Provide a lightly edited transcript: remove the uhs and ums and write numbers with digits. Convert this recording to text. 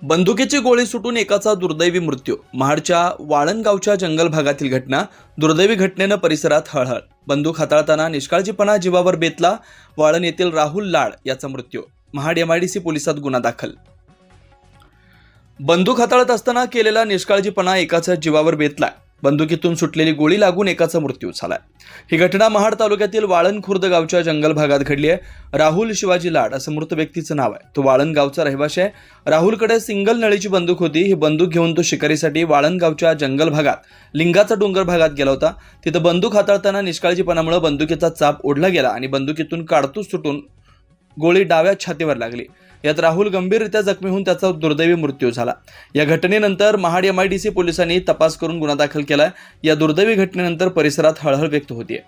बंदुकीची गोळी सुटून एकाचा दुर्दैवी मृत्यू. महाडच्या वाळणगावच्या जंगल भागातील घटना. दुर्दैवी घटनेनं परिसरात हळहळ. बंदूक हाताळताना निष्काळजीपणा जीवावर बेतला. वाळण येथील राहुल लाड याचा मृत्यू. महाड MIDC पोलिसात गुन्हा दाखल. बंदूक हाताळत असताना केलेला निष्काळजीपणा एकाच्या जीवावर बेतला. बंदुकीतून सुटलेली गोळी लागून एकाचा मृत्यू झाला. ही घटना महाड तालुक्यातील वाळण खुर्द गावच्या जंगल भागात घडली आहे. राहुल शिवाजी लाड असं मृत व्यक्तीचं नाव आहे. तो वाळण गावचा रहिवासी आहे. राहुलकडे सिंगल नळीची बंदूक होती. ही बंदूक घेऊन तो शिकारीसाठी वाळण गावच्या जंगल भागात लिंगाचा डोंगर भागात गेला होता. तिथं बंदूक हाताळताना निष्काळजीपणामुळे बंदुकीचा चाप ओढला गेला आणि बंदुकीतून काडतूस सुटून गोळी डाव्या छातीवर लागली. यात राहुल गंभीररित्या जखमी होऊन त्याचा दुर्दैवी मृत्यू झाला. या घटनेनंतर महाड MIDC पोलिसांनी तपास करून गुन्हा दाखल केलाय. या दुर्दैवी घटनेनंतर परिसरात हळहळ व्यक्त होतीये.